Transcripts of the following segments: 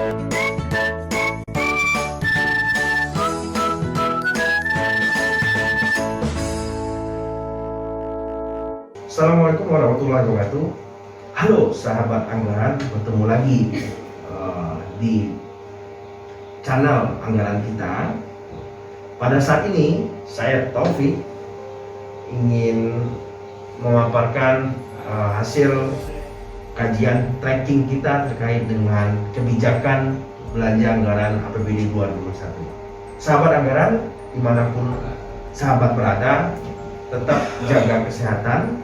Assalamualaikum warahmatullahi wabarakatuh. Halo sahabat anggaran, bertemu lagi di channel anggaran kita. Pada saat ini saya Taufik ingin memaparkan hasil kajian tracking kita terkait dengan kebijakan belanja anggaran APBD 2021. Sahabat anggaran, dimanapun sahabat berada, tetap jaga kesehatan,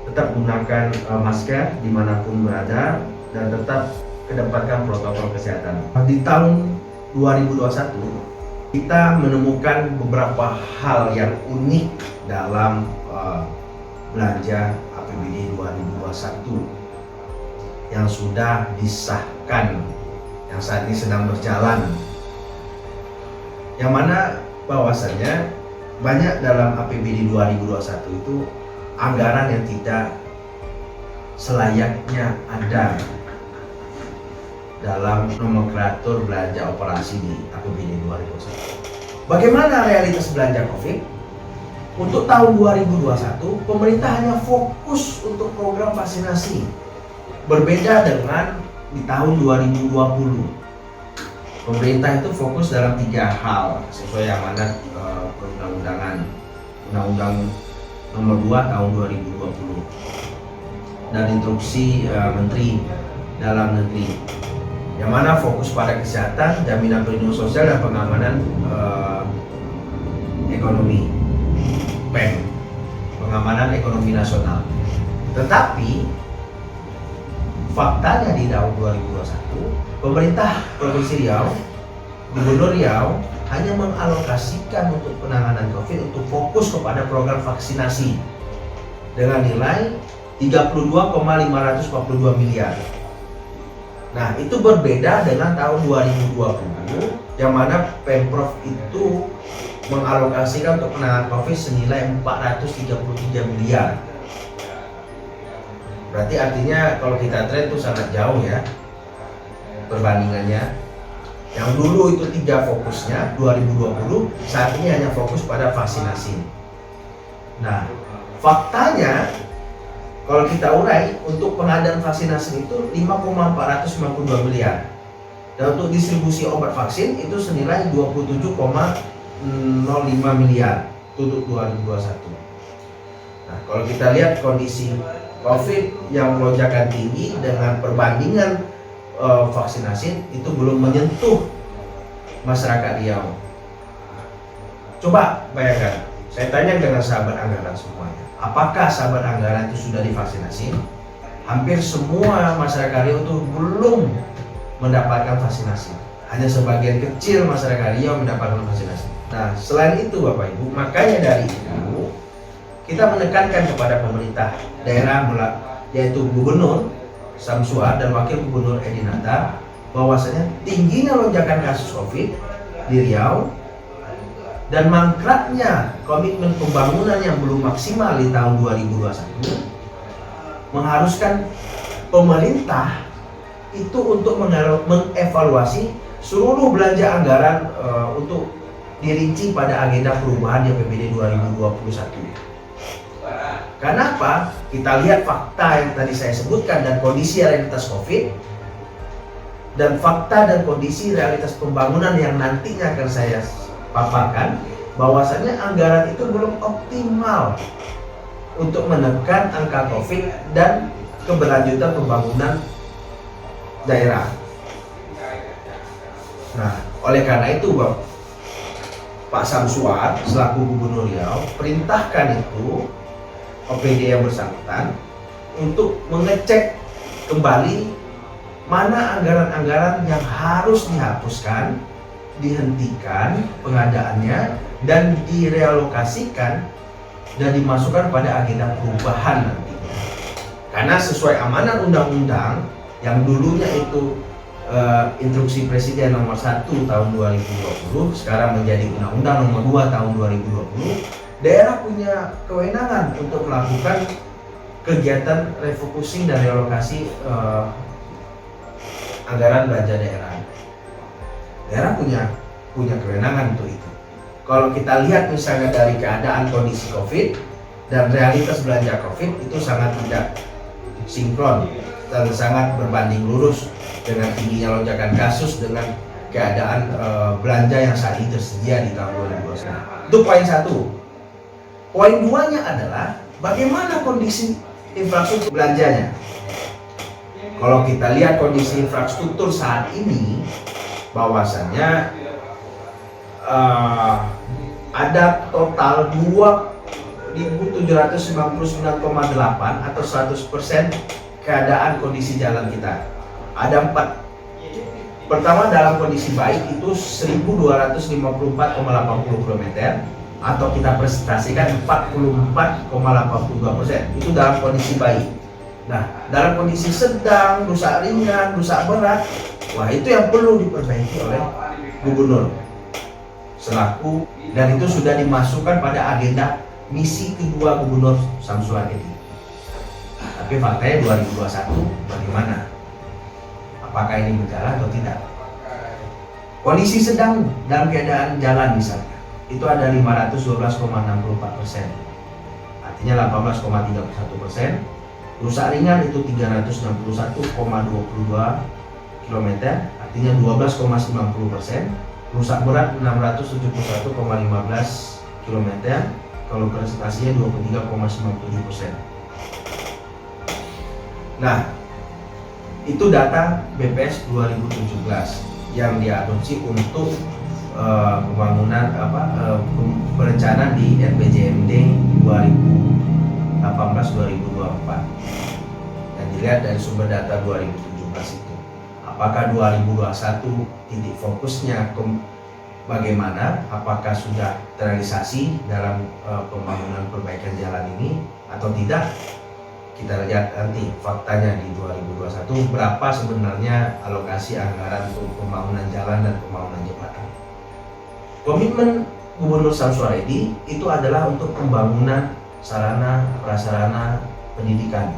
tetap gunakan masker dimanapun berada, dan tetap kedepankan protokol kesehatan. Di tahun 2021 kita menemukan beberapa hal yang unik dalam belanja APBD 2021 yang sudah disahkan, yang saat ini sedang berjalan, yang mana bahwasannya banyak dalam APBD 2021 itu anggaran yang tidak selayaknya ada dalam nomenklatur belanja operasi di APBD 2021. Bagaimana realitas belanja COVID? Untuk tahun 2021, pemerintah hanya fokus untuk program vaksinasi. Berbeda dengan di tahun 2020. Pemerintah itu fokus dalam 3 hal sesuai amanat perundang-undangan, Undang-Undang Nomor 2 tahun 2020 dan instruksi Menteri Dalam Negeri, yang mana fokus pada kesehatan, jaminan perlindungan sosial, dan pengamanan ekonomi (PEN), pengamanan ekonomi nasional. Tetapi faktanya di tahun 2021, pemerintah Provinsi Riau, Gubernur Riau hanya mengalokasikan untuk penanganan COVID untuk fokus kepada program vaksinasi dengan nilai 32,542 miliar. Nah, itu berbeda dengan tahun 2020 yang mana Pemprov itu mengalokasikan untuk penanganan COVID senilai 433 miliar. Berarti artinya kalau kita trend itu sangat jauh ya perbandingannya. Yang dulu itu 3 fokusnya 2020, saat ini hanya fokus pada vaksinasi. Nah, faktanya kalau kita urai, untuk pengadaan vaksinasi itu 5,492 miliar. Dan untuk distribusi obat vaksin itu senilai 27,05 miliar untuk 2021. Nah, kalau kita lihat kondisi COVID yang melonjakan tinggi dengan perbandingan vaksinasi itu belum menyentuh masyarakat Riau. Coba bayangkan, saya tanya dengan sahabat anggaran semuanya, apakah sahabat anggaran itu sudah divaksinasi? Hampir semua masyarakat Riau itu belum mendapatkan vaksinasi. Hanya sebagian kecil masyarakat Riau mendapatkan vaksinasi. Nah, selain itu Bapak Ibu, makanya dari itu kita menekankan kepada pemerintah daerah, yaitu Gubernur Samsuar dan Wakil Gubernur Edi Natar, bahwasanya tingginya lonjakan kasus COVID di Riau dan mangkraknya komitmen pembangunan yang belum maksimal di tahun 2021 mengharuskan pemerintah itu untuk mengevaluasi seluruh belanja anggaran untuk dirinci pada agenda perubahan di APBD 2021. Kenapa? Kita lihat fakta yang tadi saya sebutkan dan kondisi realitas COVID, dan fakta dan kondisi realitas pembangunan yang nantinya akan saya paparkan, bahwasannya anggaran itu belum optimal untuk menekan angka COVID dan keberlanjutan pembangunan daerah. Nah, oleh karena itu Pak Samsuar selaku Gubernur Riau perintahkan itu OPD yang bersangkutan untuk mengecek kembali mana anggaran-anggaran yang harus dihapuskan, dihentikan pengadaannya, dan direalokasikan dan dimasukkan pada agenda perubahan nantinya. Karena sesuai amanat undang-undang yang dulunya itu instruksi Presiden nomor 1 tahun 2020, sekarang menjadi Undang-Undang nomor 2 tahun 2020, daerah punya kewenangan untuk melakukan kegiatan refocusing dan relokasi anggaran belanja daerah. Daerah punya kewenangan untuk itu. Kalau kita lihat misalnya dari keadaan kondisi COVID dan realitas belanja COVID itu sangat tidak sinkron dan sangat berbanding lurus dengan tingginya lonjakan kasus dengan keadaan belanja yang saat ini tersedia di tahun 2021. Itu poin satu. Poin duanya adalah bagaimana kondisi infrastruktur belanjanya. Kalau kita lihat kondisi infrastruktur saat ini, bahwasannya ada total 2.799,8 atau 100% keadaan kondisi jalan kita. Ada 4. Pertama, dalam kondisi baik itu 1.254,80 km atau kita presentasikan 44,82%. Itu dalam kondisi baik. Nah, dalam kondisi sedang, rusak ringan, rusak berat, wah itu yang perlu diperbaiki oleh gubernur selaku, dan itu sudah dimasukkan pada agenda misi kedua Gubernur Syamsul Edi. Tapi faktanya 2021 bagaimana? Apakah ini berjalan atau tidak? Kondisi sedang dalam keadaan jalan misalnya, itu ada 512,64%, artinya 18,31%. Rusak ringan itu 361,22 km, artinya 12,90%. Rusak berat 671,15 km, kalau presentasinya 23,97%. Nah, itu data BPS 2017 yang diadopsi untuk pembangunan perencanaan di RPJMD 2018-2024. Dan dilihat dari sumber data 2017 itu. Apakah 2021 titik fokusnya bagaimana? Apakah sudah terrealisasi dalam pembangunan perbaikan jalan ini atau tidak? Kita lihat nanti faktanya di 2021 berapa sebenarnya alokasi anggaran untuk pembangunan jalan dan pembangunan jembatan. Komitmen Gubernur Syamsul Edi itu adalah untuk pembangunan sarana prasarana pendidikan.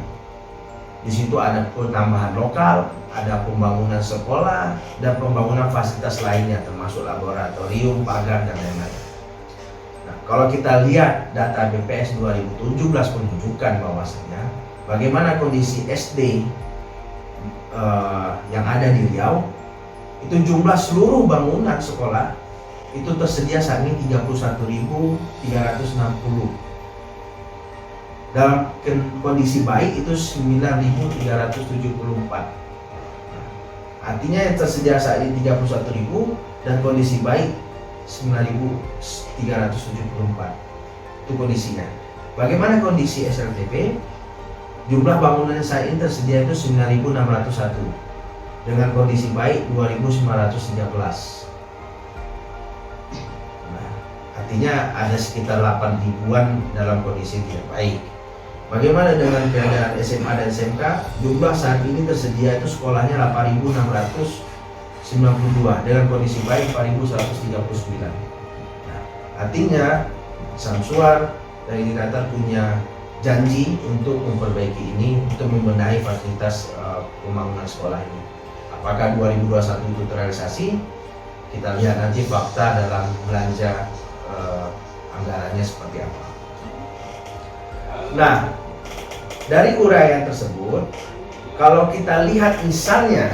Di situ ada penambahan lokal, ada pembangunan sekolah, dan pembangunan fasilitas lainnya termasuk laboratorium, pagar, dan lain-lain. Nah, kalau kita lihat data BPS 2017 menunjukkan bahwasanya bagaimana kondisi SD yang ada di Riau, itu jumlah seluruh bangunan sekolah itu tersedia saat ini 31.360. Dalam kondisi baik itu 9.374. Artinya yang tersedia saat ini 31.000 dan kondisi baik 9.374. Itu kondisinya. Bagaimana kondisi SLTP? Jumlah bangunan yang saat ini tersedia itu 9.601 dengan kondisi baik 2.913. Nah, artinya ada sekitar 8.000-an dalam kondisi tidak baik. Bagaimana dengan keadaan SMA dan SMK? Jumlah saat ini tersedia itu sekolahnya 8.692 dengan kondisi baik 4.139. Nah, artinya Samsuar dan Indikator punya janji untuk memperbaiki ini, untuk membenahi fasilitas pembangunan sekolah ini. Apakah 2021 itu terrealisasi? Kita lihat nanti fakta dalam belanja anggarannya seperti apa. Nah, dari uraian tersebut, kalau kita lihat misalnya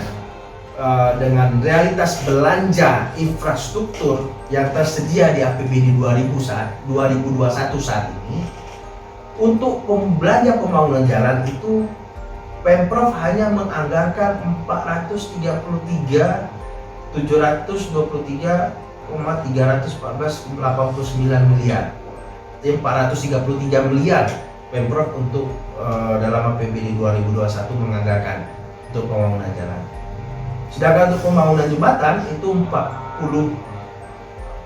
dengan realitas belanja infrastruktur yang tersedia di APBD 2021 saat ini, untuk belanja pembangunan jalan itu Pemprov hanya menganggarkan 423.323,314,89 miliar. Jadi 433 miliar Pemprov untuk dalam APBD 2021 menganggarkan untuk pembangunan jalan. Sedangkan untuk pembangunan jembatan itu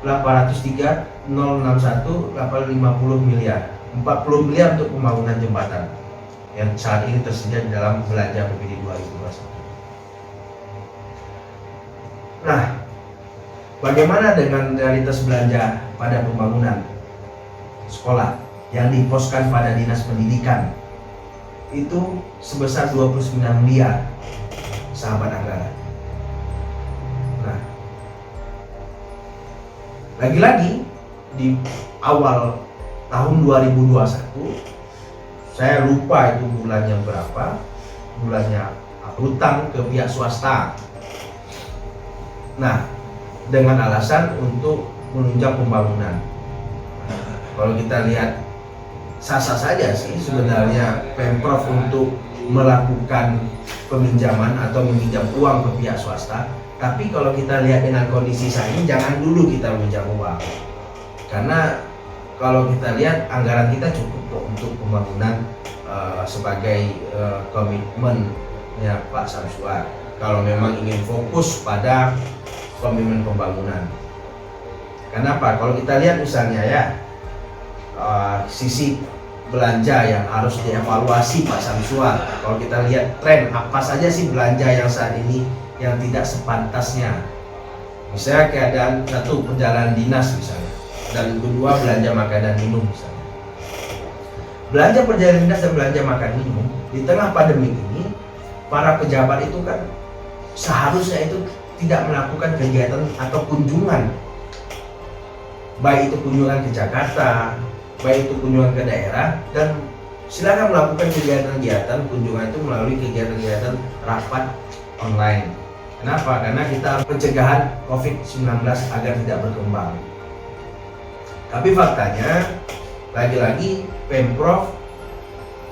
803.061,850 miliar. 40 miliar untuk pembangunan jembatan yang saat ini tersedia di dalam belanja APBD 2021. Nah, bagaimana dengan realitas belanja pada pembangunan sekolah yang diposkan pada Dinas Pendidikan? Itu sebesar 29 miliar, sahabat anggaran. Lagi-lagi di awal tahun 2021, saya lupa itu bulannya berapa, bulannya hutang ke pihak swasta. Nah, dengan alasan untuk menunjang pembangunan. Kalau kita lihat sah-sah saja sih sebenarnya Pemprov untuk melakukan peminjaman atau meminjam uang ke pihak swasta. Tapi kalau kita lihat dengan kondisi saat ini, jangan dulu kita meminjam uang. Karena kalau kita lihat anggaran kita cukup kok untuk pembangunan sebagai komitmennya Pak Samsuar. Kalau memang ingin fokus pada komitmen pembangunan. Kenapa? Kalau kita lihat misalnya ya, sisi belanja yang harus dievaluasi Pak Samsuar. Kalau kita lihat tren, apa saja sih belanja yang saat ini yang tidak sepantasnya? Misalnya keadaan satu, perjalanan dinas misalnya, dan kedua belanja makan dan minum misalnya. Belanja perjalanan dinas dan belanja makan minum di tengah pandemi ini, para pejabat itu kan seharusnya itu tidak melakukan kegiatan atau kunjungan, baik itu kunjungan ke Jakarta, baik itu kunjungan ke daerah, dan silakan melakukan kegiatan-kegiatan kunjungan itu melalui kegiatan-kegiatan rapat online. Kenapa? Karena kita pencegahan COVID-19 agar tidak berkembang. Tapi faktanya, lagi-lagi Pemprov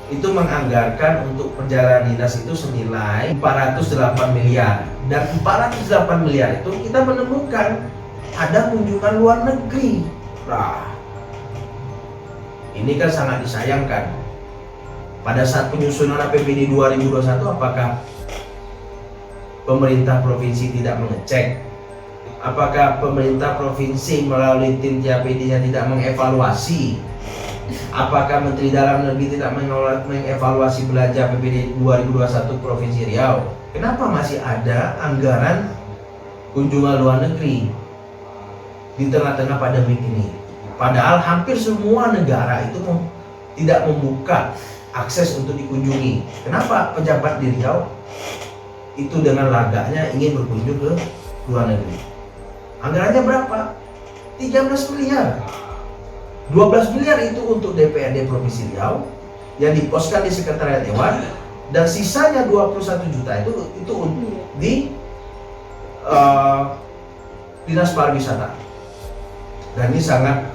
itu menganggarkan untuk perjalanan dinas itu senilai 408 miliar. Dan 408 miliar itu kita menemukan ada kunjungan luar negeri. Nah, ini kan sangat disayangkan. Pada saat penyusunan APBD 2021, apakah pemerintah provinsi tidak mengecek? Apakah pemerintah provinsi melalui tim TAPD-nya tidak mengevaluasi? Apakah Menteri Dalam Negeri tidak mengevaluasi belanja APBD 2021 Provinsi Riau? Kenapa masih ada anggaran kunjungan luar negeri di tengah-tengah pandemi ini? Padahal hampir semua negara itu tidak membuka akses untuk dikunjungi. Kenapa pejabat di Riau itu dengan lagaknya ingin berkunjung ke luar negeri? Anggarannya berapa? 13 miliar. 12 miliar itu untuk DPRD Provinsi Riau yang diposkan di Sekretariat Dewan, dan sisanya 21 juta itu untuk di Dinas Pariwisata. Dan ini sangat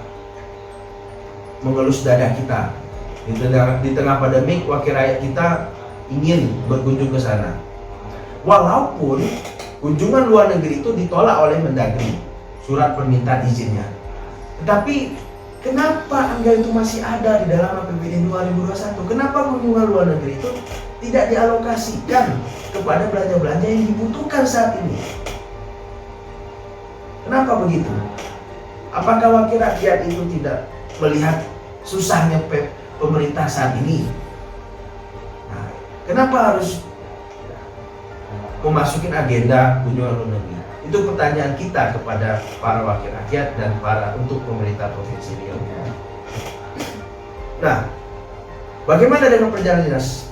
mengelus dada kita. Di tengah pandemi, wakil rakyat kita ingin berkunjung ke sana. Walaupun kunjungan luar negeri itu ditolak oleh Mendagri, surat permintaan izinnya. Tetapi kenapa anggaran itu masih ada di dalam APBD 2021? Kenapa kunjungan luar negeri itu tidak dialokasikan kepada belanja-belanja yang dibutuhkan saat ini? Kenapa begitu? Apakah wakil rakyat itu tidak melihat susahnya pemerintah saat ini? Nah, kenapa harus memasukin agenda kunjungan luar negeri? Itu pertanyaan kita kepada para wakil rakyat dan untuk pemerintah Provinsi Riau. Nah, bagaimana dengan perjalanan dinas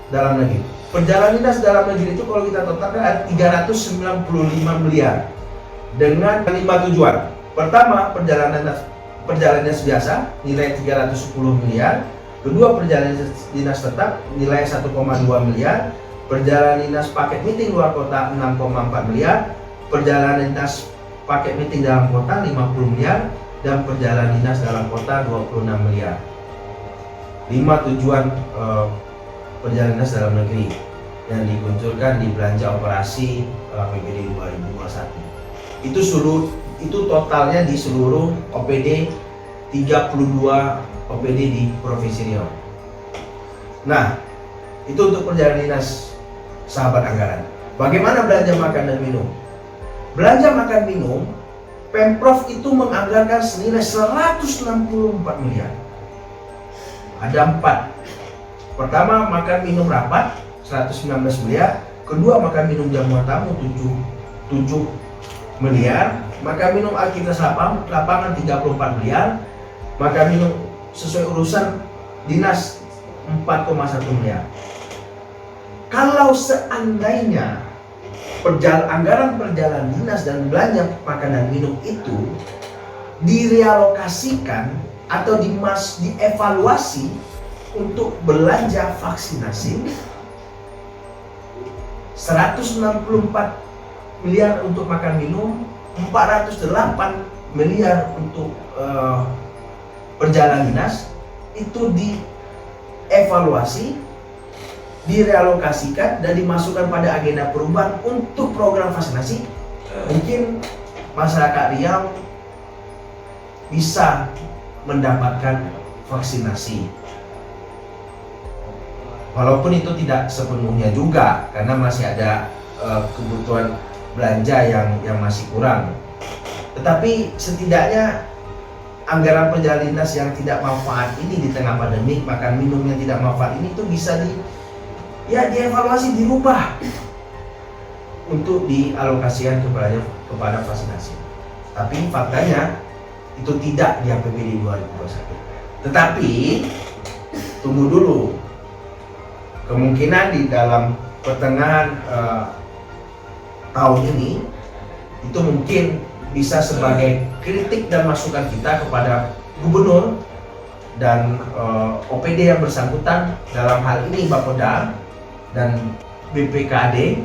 dalam negeri? Perjalanan dinas dalam negeri itu kalau kita totalkan ada 395 miliar dengan 5 tujuan. Pertama, perjalanan dinas biasa nilai 310 miliar. Kedua, perjalanan dinas tetap nilai 1,2 miliar. Perjalanan dinas paket meeting luar kota 6,4 miliar. Perjalanan dinas paket meeting dalam kota 50 miliar, dan perjalanan dinas dalam kota 26 miliar. 5 tujuan perjalanan dinas dalam negeri yang dikuncurkan di belanja operasi APBD 2021. Itu totalnya di seluruh OPD 32 OPD di Provinsi Riau. Nah, itu untuk perjalanan dinas, sahabat anggaran. Bagaimana belanja makan dan minum? Belanja makan minum, Pemprov itu menganggarkan senilai 164 miliar. Ada 4. Pertama, makan minum rapat 119 miliar. Kedua, makan minum jamuan tamu 7 miliar. Makan minum aktivitas lapangan 34 miliar. Makan minum sesuai urusan dinas 4,1 miliar. Kalau seandainya anggaran perjalanan dinas dan belanja makanan minum itu direalokasikan atau dievaluasi untuk belanja vaksinasi 164 miliar untuk makan minum, 408 miliar untuk perjalanan dinas, itu dievaluasi, direalokasikan dan dimasukkan pada agenda perubahan untuk program vaksinasi. Mungkin masyarakat Riau bisa mendapatkan vaksinasi. Walaupun itu tidak sepenuhnya juga, karena masih ada kebutuhan belanja yang masih kurang. Tetapi setidaknya anggaran perjalanan dinas yang tidak manfaat ini di tengah pandemi, makan minum yang tidak manfaat ini itu bisa dievaluasi, dirubah untuk dialokasikan kepada vaksinasi. Tapi faktanya itu tidak di APBD 2021. Tetapi tunggu dulu, kemungkinan di dalam pertengahan tahun ini itu mungkin bisa sebagai kritik dan masukan kita kepada gubernur dan OPD yang bersangkutan, dalam hal ini Bapeda dan BPKAD,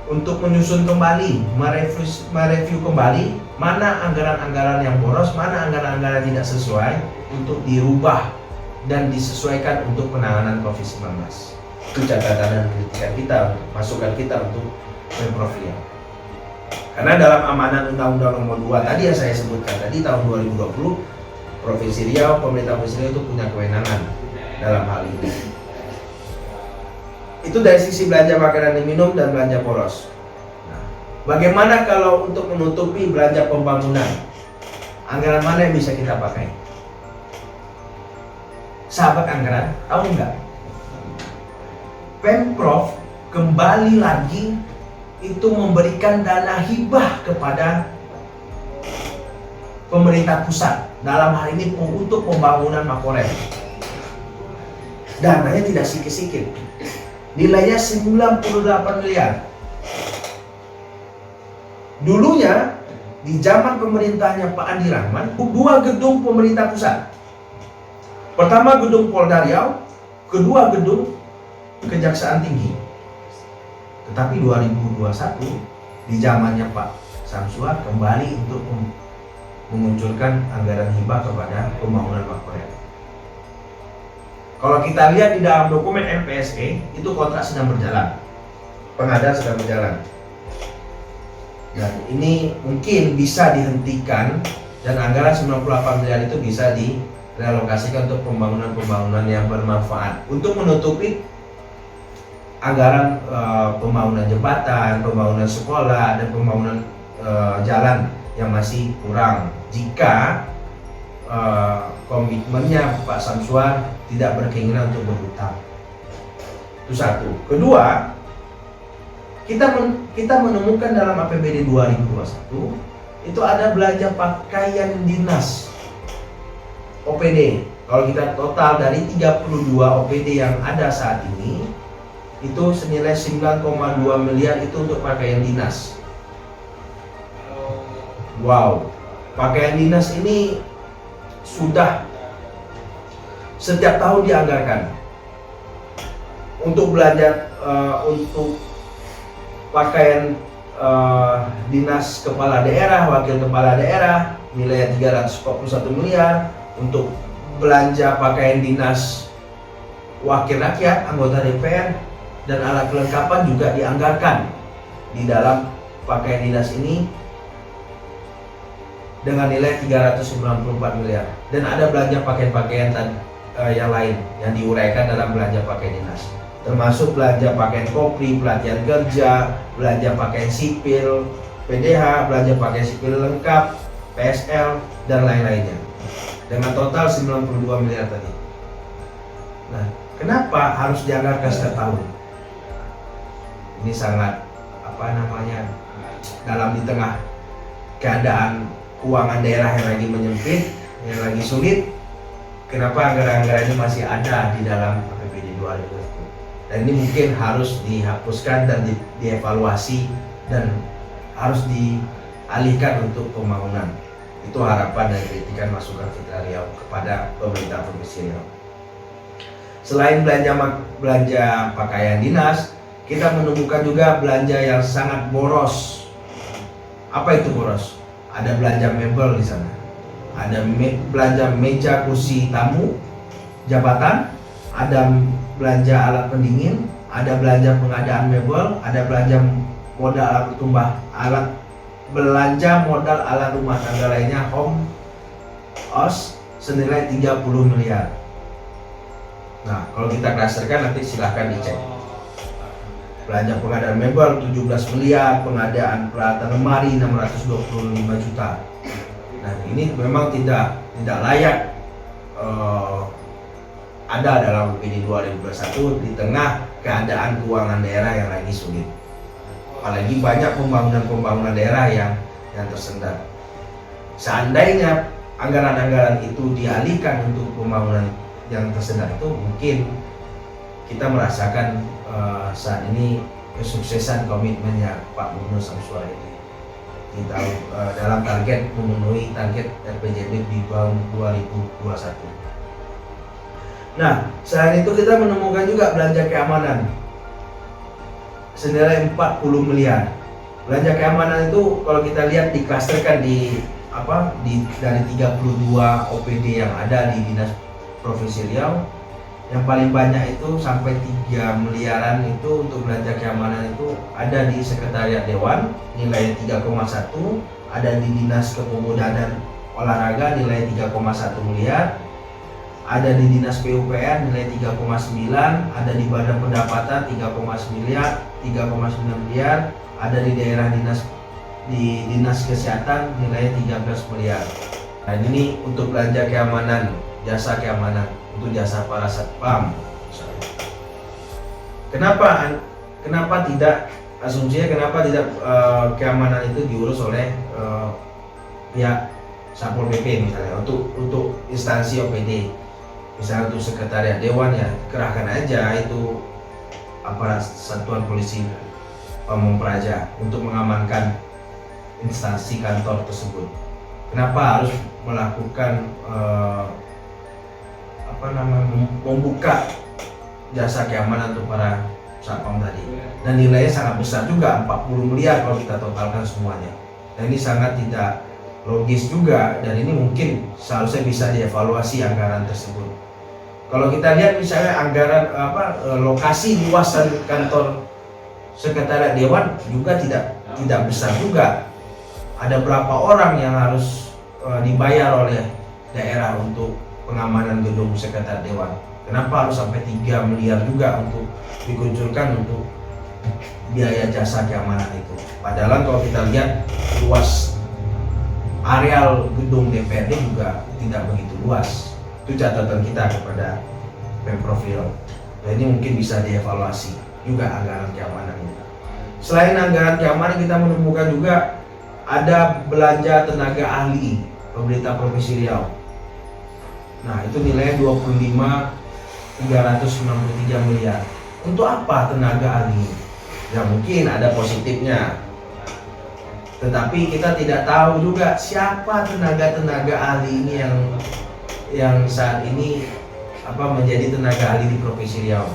untuk menyusun kembali, mereview kembali mana anggaran-anggaran yang boros, mana anggaran-anggaran tidak sesuai, untuk dirubah dan disesuaikan untuk penanganan COVID-19. Itu catatan dan kritikan kita, masukan kita untuk Pemprov Riau. Karena dalam amanat Undang-Undang Nomor 2 tadi yang saya sebutkan tadi, tahun 2020, Provinsi Riau, pemerintah Provinsi Riau itu punya kewenangan dalam hal ini. Itu dari sisi belanja makanan dan minum dan belanja boros. Nah, bagaimana kalau untuk menutupi belanja pembangunan? Anggaran mana yang bisa kita pakai? Sahabat anggaran, tahu nggak? Pemprov kembali lagi itu memberikan dana hibah kepada pemerintah pusat, dalam hal ini untuk pembangunan Makorem. Dananya tidak sedikit-sedikit, nilainya 98 miliar. Dulunya di zaman pemerintahnya Pak Andi Rahman, 2 gedung pemerintah pusat. Pertama gedung Polda Riau, kedua gedung Kejaksaan Tinggi. Tetapi 2021 di zamannya Pak Samsua kembali untuk memunculkan anggaran hibah kepada pembangunan Makorem. Kalau kita lihat di dalam dokumen MPSE, itu kontrak sedang berjalan, pengadaan sedang berjalan. Dan ini mungkin bisa dihentikan dan anggaran 98 miliar itu bisa direlokasikan untuk pembangunan-pembangunan yang bermanfaat untuk menutupi anggaran pembangunan jembatan, pembangunan sekolah, dan pembangunan jalan yang masih kurang jika komitmennya Pak Samsua tidak berkeinginan untuk berhutang. Itu satu. Kedua, kita menemukan dalam APBD 2021 itu ada belanja pakaian dinas OPD. Kalau kita total dari 32 OPD yang ada saat ini, itu senilai 9,2 miliar itu untuk pakaian dinas. Wow, pakaian dinas ini sudah setiap tahun dianggarkan untuk belanja untuk pakaian dinas kepala daerah, wakil kepala daerah, nilai 341 miliar, untuk belanja pakaian dinas wakil rakyat, anggota DPR, dan alat kelengkapan juga dianggarkan di dalam pakaian dinas ini dengan nilai 394 miliar. Dan ada belanja pakaian-pakaian yang lain yang diuraikan dalam belanja pakaian dinas, termasuk belanja pakaian kopri, pelatihan kerja, belanja pakaian sipil, PDH, belanja pakaian sipil lengkap, PSL, dan lain-lainnya, dengan total 92 miliar tadi. Nah, kenapa harus dianggarkan setiap tahun? Ini sangat dalam di tengah keadaan keuangan daerah yang lagi menyempit, yang lagi sulit, kenapa anggaran-anggaran ini masih ada di dalam APBD 2020? Dan ini mungkin harus dihapuskan dan dievaluasi dan harus dialihkan untuk pembangunan. Itu harapan dan kritikan masukan kita Riau kepada pemerintah Provinsi Riau. Selain belanja pakaian dinas, kita menemukan juga belanja yang sangat boros. Apa itu boros? Ada belanja mebel di sana, ada belanja meja kursi tamu, jabatan, ada belanja alat pendingin, ada belanja pengadaan mebel, ada belanja belanja modal alat rumah tangga lainnya home os senilai 30 miliar. Nah, kalau kita klasterkan nanti silahkan dicek. Belanja pengadaan mebel 17 miliar, pengadaan peralatan lemari 625 juta. Nah, ini memang tidak layak ada dalam UPD 2021 di tengah keadaan keuangan daerah yang lagi sulit. Apalagi banyak pembangunan daerah yang tersendat. Seandainya anggaran-anggaran itu dialihkan untuk pembangunan yang tersendat itu, mungkin kita merasakan saat ini kesuksesan komitmennya Pak Gubernur Samsua ini dalam target memenuhi target RPJMD di tahun 2021. Nah, selain itu kita menemukan juga belanja keamanan senilai 40 miliar. Belanja keamanan itu kalau kita lihat diklasterkan dari 32 OPD yang ada di Dinas Provinsi Riau, yang paling banyak itu sampai 3 miliaran itu untuk belanja keamanan itu ada di Sekretariat Dewan nilai 3,1, ada di Dinas Kepemudaan dan Olahraga nilai 3,1 miliar, ada di Dinas PUPR nilai 3,9, ada di Badan Pendapatan 3,9 miliar, ada di daerah Dinas Kesehatan nilai 13 miliar. Nah, ini untuk belanja keamanan, jasa keamanan, untuk jasa para satpam. Kenapa tidak keamanan itu diurus oleh pihak Satpol PP misalnya untuk instansi OPD, misalnya untuk sekretariat dewan, ya kerahkan aja itu aparat satuan polisi Pamong Praja untuk mengamankan instansi kantor tersebut. Kenapa harus melakukan membuka jasa keamanan untuk para satpam tadi? Dan nilainya sangat besar juga, 40 miliar kalau kita totalkan semuanya. Dan ini sangat tidak logis juga, dan ini mungkin seharusnya bisa dievaluasi anggaran tersebut. Kalau kita lihat misalnya anggaran lokasi luasan kantor sekretariat dewan juga tidak besar juga. Ada berapa orang yang harus dibayar oleh daerah untuk pengamanan gedung sekretariat dewan? Kenapa harus sampai 3 miliar juga untuk dikucurkan untuk biaya jasa keamanan itu? Padahal kalau kita lihat luas areal gedung DPRD juga tidak begitu luas. Itu catatan kita kepada Pemprov Riau. Nah, ini mungkin bisa dievaluasi juga anggaran keamanan ini. Selain anggaran keamanan, kita menemukan juga ada belanja tenaga ahli pemerintah Provinsi Riau. Nah, itu nilainya 25.363 miliar. Untuk apa tenaga ahli? Ya mungkin ada positifnya, tetapi kita tidak tahu juga siapa tenaga ahli ini yang saat ini menjadi tenaga ahli di Provinsi Riau.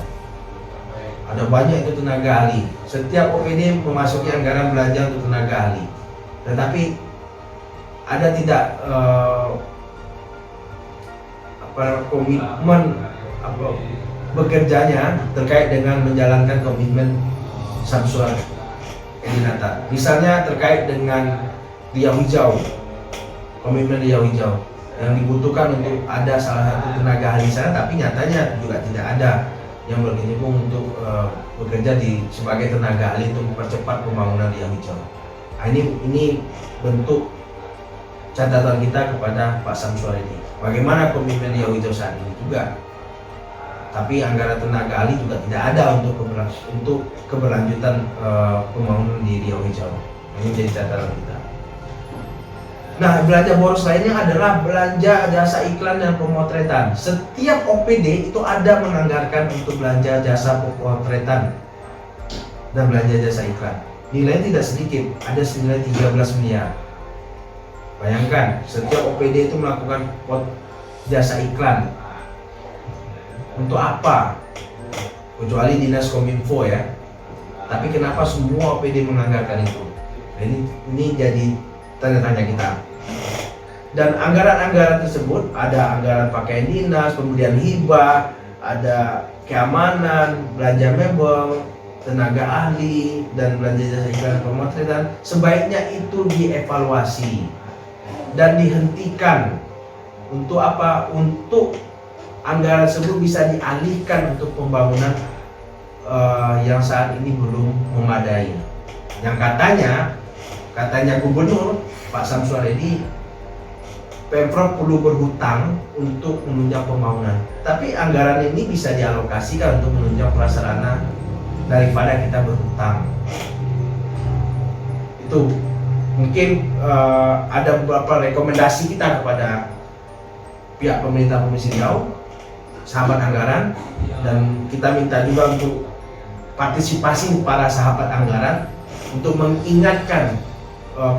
Ada banyak itu tenaga ahli. Setiap OPD memasuki anggaran belanja untuk tenaga ahli, tetapi ada tidak komitmen bekerjanya terkait dengan menjalankan komitmen Samsua Edinata. Misalnya terkait dengan Riau Hijau, komitmen Riau Hijau yang dibutuhkan untuk ada salah satu tenaga ahli sana, tapi nyatanya juga tidak ada yang berkecimpung untuk bekerja sebagai tenaga ahli untuk mempercepat pembangunan Riau Hijau. Nah, ini bentuk catatan kita kepada Pak Samsua ini. Bagaimana komitmen Riau Hijau saat ini juga, tapi anggaran tenaga ahli juga tidak ada untuk keberlanjutan pembangunan di Riau Hijau. Ini jadi catatan kita. Nah, belanja boros lainnya adalah belanja jasa iklan dan pemotretan. Setiap OPD itu ada menganggarkan untuk belanja jasa pemotretan dan belanja jasa iklan. Nilainya tidak sedikit, ada senilai 13 miliar. Bayangkan, setiap OPD itu melakukan jasa iklan. Untuk apa? Kecuali Dinas Kominfo ya. Tapi kenapa semua OPD menganggarkan itu? Ini jadi tanda tanya kita. Dan anggaran-anggaran tersebut ada anggaran pakaian dinas, kemudian hibah, ada keamanan, belanja mebel, tenaga ahli, dan belanja jasa iklan pemotretan. Sebaiknya itu dievaluasi dan dihentikan. Untuk apa? Untuk anggaran tersebut bisa dialihkan untuk pembangunan yang saat ini belum memadai. Yang katanya Gubernur Pak Samsul Edi, Pemprov perlu berhutang untuk menunjang pembangunan. Tapi anggaran ini bisa dialokasikan untuk menunjang prasarana daripada kita berhutang. Itu mungkin ada beberapa rekomendasi kita kepada pihak pemerintah Provinsi Riau, sahabat anggaran, dan kita minta juga untuk partisipasi para sahabat anggaran untuk mengingatkan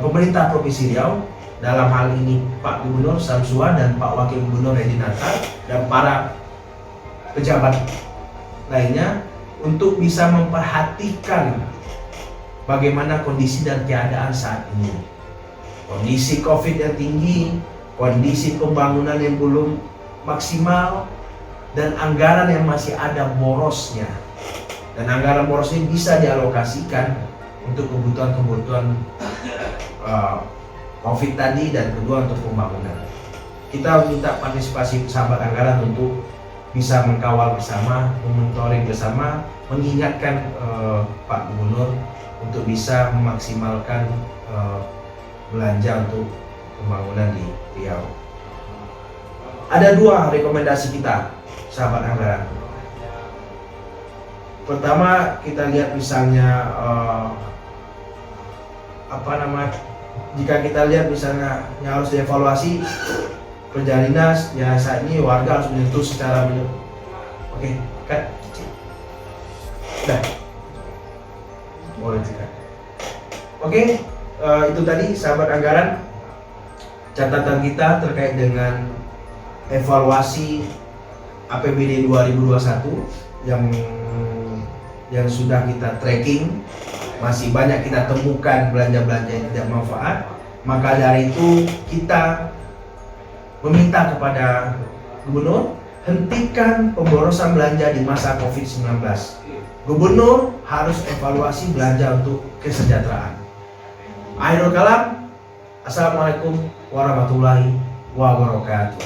pemerintah Provinsi Riau, dalam hal ini Pak Gubernur Samsua dan Pak Wakil Gubernur Edi Natar dan para pejabat lainnya untuk bisa memperhatikan bagaimana kondisi dan keadaan saat ini. Kondisi COVID yang tinggi, kondisi pembangunan yang belum maksimal, dan anggaran yang masih ada borosnya. Dan anggaran boros ini bisa dialokasikan untuk kebutuhan-kebutuhan COVID tadi, dan kedua untuk pembangunan. Kita minta partisipasi sahabat anggaran untuk bisa mengkawal bersama, memonitoring bersama, mengingatkan Pak Gubernur untuk bisa memaksimalkan belanja untuk pembangunan di Riau. Ada dua rekomendasi kita, sahabat anggaran. Pertama, kita lihat misalnya jika kita lihat misalnya yang harus dievaluasi kerja dinas, ya saat ini warga harus menyentuh secara Oke, kan? Udah. Boleh juga. Oke, itu tadi sahabat anggaran catatan kita terkait dengan evaluasi APBD 2021 yang sudah kita tracking. Masih banyak kita temukan belanja-belanja yang tidak manfaat. Maka dari itu kita meminta kepada Gubernur, hentikan pemborosan belanja di masa COVID-19. Gubernur harus evaluasi belanja untuk kesejahteraan. Akhirul kalam, Assalamualaikum warahmatullahi wabarakatuh.